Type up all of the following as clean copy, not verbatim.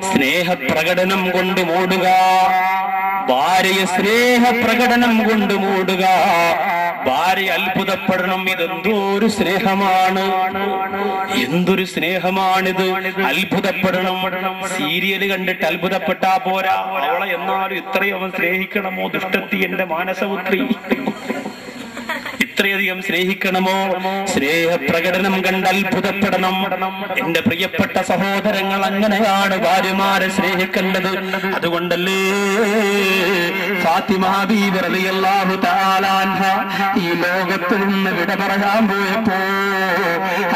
സ്നേഹപ്രകടനം കൊണ്ട് മൂടുക, ഭാര്യയെ സ്നേഹപ്രകടനം കൊണ്ട് മൂടുക. ഭാര്യ അത്ഭുതപ്പെടണം, ഇതെന്തോ ഒരു സ്നേഹമാണ്, എന്തൊരു സ്നേഹമാണിത്, അത്ഭുതപ്പെടണം. സീരിയല് കണ്ടിട്ട് അത്ഭുതപ്പെട്ടാ പോരാ, അവളെ എന്നാലും ഇത്രയും അവൻ സ്നേഹിക്കണമോ? ദുഷ്ടത്തി എന്റെ മാനസപുത്രി, ഇത്രയധികം സ്നേഹിക്കണമോ? സ്നേഹപ്രകടനം കണ്ട് അത്ഭുതപ്പെടണം. എന്റെ പ്രിയപ്പെട്ട സഹോദരങ്ങൾ, അങ്ങനെയാണ് ഭാര്യമാരെ സ്നേഹിക്കേണ്ടത്. അതുകൊണ്ടല്ലേ ഫാത്തിമ ബീവി റളിയല്ലാഹു തആല അൻഹ ഈ ലോകത്ത് നിന്ന് വിട പറയാൻ പോയപ്പോ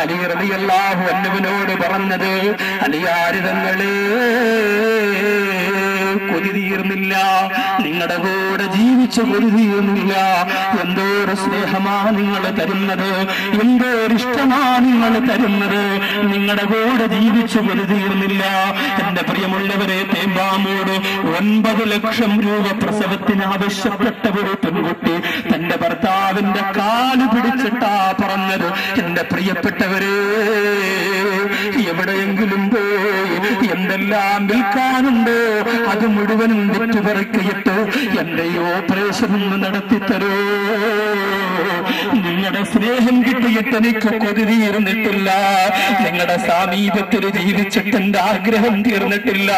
അലി റളിയല്ലാഹു അൻഹുവിനോട് പറഞ്ഞത്, അലിയാരിതങ്ങളെ കൊതി തീർന്നില്ല, നിങ്ങളുടെ കൂടെ ജീവിച്ച് കൊതി തീർന്നില്ല. എന്തോരു സ്നേഹമാ നിങ്ങൾ തരുന്നത്, എന്തോരു ഇഷ്ടമാ നിങ്ങൾ തരുന്നത്, നിങ്ങളുടെ കൂടെ ജീവിച്ച് കൊതി തീർന്നില്ല. എന്റെ പ്രിയമുള്ളവരെ, തേമ്പാമൂട് 9 ലക്ഷം രൂപ പ്രസവത്തിന് ആവശ്യപ്പെട്ട ഒരു പെൺകുട്ടി തന്റെ ഭർത്താവിന്റെ കാല് പിടിച്ചിട്ടാ പറഞ്ഞത്. എന്റെ പ്രിയപ്പെട്ടവരെ, എവിടെയെങ്കിലും പോയി എന്തെല്ലാം വിൽക്കാനുണ്ടോ അത് മുഴുവനും വിറ്റുപറക്കിയിട്ട് എന്റെ ഈ ഓപ്പറേഷൻ ഒന്ന് നടത്തിത്തരോ. നിങ്ങളുടെ സ്നേഹം കിട്ടിയിട്ട് എനിക്ക് കൊതി തീർന്നിട്ടില്ല, നിങ്ങളുടെ സാമീപ്യത്തിൽ ജീവിച്ചിട്ട് എന്റെ ആഗ്രഹം തീർന്നിട്ടില്ല.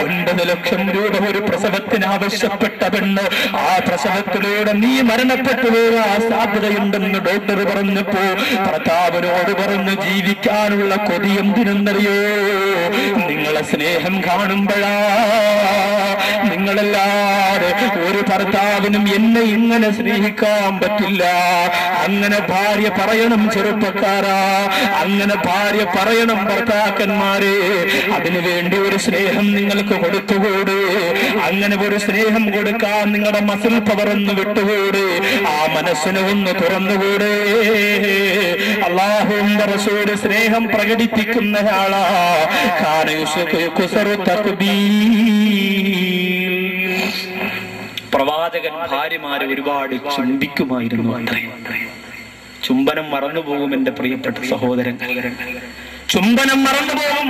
9 ലക്ഷം രൂപ ഒരു പ്രസവത്തിന് ആവശ്യപ്പെട്ട പെണ്ണ്, ആ പ്രസവത്തിലൂടെ നീ മരണപ്പെട്ടു പോകാൻ സാധ്യതയുണ്ടെന്ന് ഡോക്ടർ പറഞ്ഞപ്പോ ഭർത്താവിനോട് പറഞ്ഞു, ജീവിക്കാനുള്ള കൊതി എന്തിനെന്നറിയോ? നിങ്ങളെ സ്നേഹം കാണുമ്പോഴാ. നിങ്ങളല്ലാതെ ഒരു ഭർത്താവിനും എന്നെ ഇങ്ങനെ സ്നേഹിക്കാൻ പറ്റില്ല. അങ്ങനെ ഭാര്യ പറയണം ചെറുപ്പക്കാരാ, അങ്ങനെ ഭാര്യ പറയണം ഭർത്താക്കന്മാരെ. അതിനുവേണ്ടി ഒരു സ്നേഹം നിങ്ങൾക്ക് കൊടുത്തുകൂടെ? അങ്ങനെ ഒരു സ്നേഹം കൊടുക്കാൻ നിങ്ങളുടെ മസിൽ പവർ ഒന്ന് വിട്ടുകൂടെ? ആ മനസ്സിനെ ഒന്ന് തുറന്നുകൂടെ? അല്ലാഹുവിന്റെ റസൂൽ സ്നേഹം പ്രകടിപ്പിക്കുന്നയാളാ. പ്രവാചകൻ ഭാര്യമാരെ ഒരുപാട് ചുംബിക്കുമായിരുന്നു അത്രേ. ചുംബനം മറന്നുപോകും എന്റെ പ്രിയപ്പെട്ട സഹോദരങ്ങൾ, ചുംബനം മറന്നുപോകും.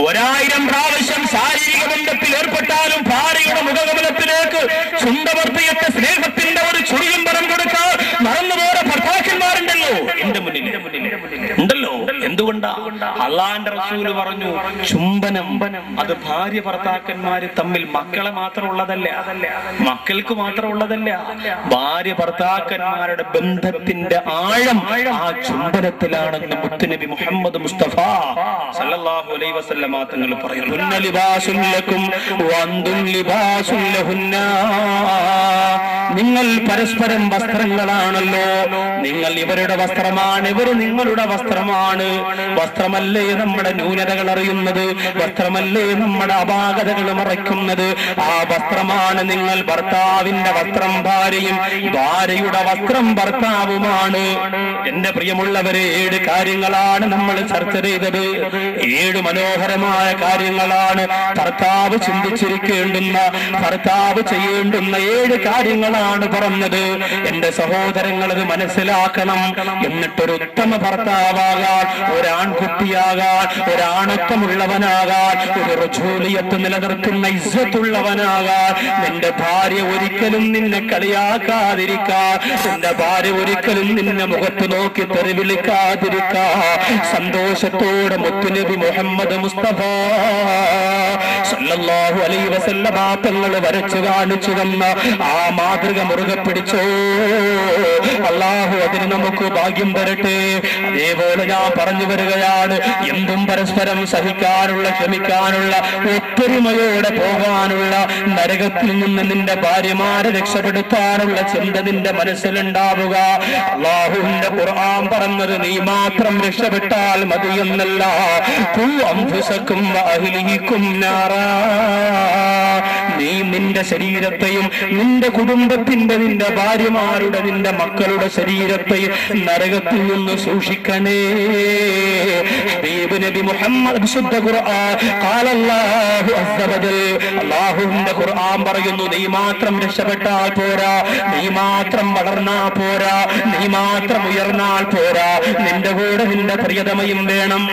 1000 പ്രാവശ്യം ശാരീരിക ബന്ധത്തിൽ ഏർപ്പെട്ടാലും ഭാര്യയുടെ മുഖകമലത്തിലേക്ക് ചുണ്ടമർത്തിയിട്ട് സ്നേഹത്തിന്റെ ഒരു ചുഴിയുംബരം കൊടുക്കാൻ മറന്നുപോയ ഭർത്താക്കന്മാരുണ്ടല്ലോ എന്റെ മുന്നിൽ ഉണ്ടല്ലോ. എന്തുകൊണ്ടാ? അള്ളാന്റെ റസൂല് പറഞ്ഞു, ചുംബനം അത് ഭാര്യ ഭർത്താക്കന്മാര് തമ്മിൽ മക്കളെ മാത്രമുള്ളതല്ല, മക്കൾക്ക് മാത്രമുള്ളതല്ല. ഭാര്യ ഭർത്താക്കന്മാരുടെ ബന്ധത്തിന്റെ ആഴം ആ ചുംബനത്തിലാണെന്ന് മുത്തുനബി മുഹമ്മദ് മുസ്തഫ സല്ലല്ലാഹു അലൈഹി വസല്ലമ തങ്ങൾ പറയുന്നു. നിങ്ങൾ പരസ്പരം വസ്ത്രങ്ങളാണല്ലോ. നിങ്ങൾ ഇവരുടെ വസ്ത്രമാണ്, ഇവർ നിങ്ങളുടെ വസ്ത്രമാണ്. വസ്ത്രമല്ലേ നമ്മുടെ ന്യൂനതകൾ അറിയുന്നത്, വസ്ത്രമല്ലേ നമ്മുടെ അപാകതകൾ മറയ്ക്കുന്നത്. ആ വസ്ത്രമാണ് നിങ്ങൾ. ഭർത്താവിന്റെ വസ്ത്രം ഭാര്യയും, ഭാര്യയുടെ വസ്ത്രം ഭർത്താവുമാണ്. എന്റെ പ്രിയമുള്ളവരെ, 7 കാര്യങ്ങളാണ് നമ്മൾ ചർച്ച ചെയ്തത്. 7 മനോഹരമായ കാര്യങ്ങളാണ് ഭർത്താവ് ചിന്തിച്ചിരിക്കേണ്ടുന്ന, ഭർത്താവ് ചെയ്യേണ്ടുന്ന 7 കാര്യങ്ങളാണ് പറഞ്ഞത്. എന്റെ സഹോദരങ്ങൾ അത് മനസ്സിലാക്കണം. എന്നിട്ടൊരു ഉത്തമ ഭർത്താവാകാൻ, ഒരാൺകുട്ടിയാകാൻ, ഒരാണത്വമുള്ളവനാകാൻ, ഒരു റുജൂലിയത്ത് നിലനിർത്തുന്ന ഇസ്സത്തുള്ളവനാകാൻ. നിന്റെ ഭാര്യ ഒരിക്കലും നിന്നെ കളിയാക്കാതിരിക്കാൻ, നിന്റെ ഭാര്യ ഒരിക്കലും നിന്നെ മുഖത്ത് നോക്കി തെറി വിളിക്കാതിരിക്കാൻ സന്തോഷത്തോടെ മുത്തുനബി മുഹമ്മദ് മുസ്തഫ സല്ലല്ലാഹു അലൈഹി വസല്ലമ തങ്ങൾ വരച്ചു കാണിച്ചു തന്ന ആ മാതൃക മുറുകെ പിടിച്ചോ. അല്ലാഹു അതിന് നമുക്ക് ഭാഗ്യം തരട്ടെ. അതേപോലെ ഞാൻ പറഞ്ഞു വരികയാണ്, എന്തും പരസ്പരം സഹിക്കാനുള്ള, ക്ഷമിക്കാനുള്ള, ഒത്തൊരുമയോടെ പോകാനുള്ള, നരകത്തിൽ നിന്ന് നിന്റെ ഭാര്യമാരെ രക്ഷപ്പെടുത്താനുള്ള ചിന്ത നിന്റെ മനസ്സിലുണ്ടാവുക. അല്ലാഹുവിന്റെ ഖുർആൻ പറഞ്ഞത് നീ മാത്രം രക്ഷപ്പെട്ടാൽ മതിയെന്നല്ല. നീ നിന്റെ ശരീരത്തെയും നിന്റെ കുടുംബത്തിന്റെ, നിന്റെ ഭാര്യമാരുടെ, നിന്റെ മക്കളുടെ ശരീരത്തെയും നരകത്തിൽ നിന്ന് സൂക്ഷിക്കണേ. ഹബീബ് നബി മുഹമ്മദ് വിശുദ്ധ ഖുർആൻ ഖാലല്ലാഹു അസ്സ വജൽ, അല്ലാഹുവിന്റെ ഖുർആൻ പറയുന്നു, നീ മാത്രം രക്ഷപ്പെട്ടാൽ പോരാ, നീ മാത്രം വളർന്നാൽ പോരാ, നീ മാത്രം ഉയർന്നാൽ പോരാ, നിന്റെ കൂടെ നിന്റെ പ്രിയതമയും വേണം.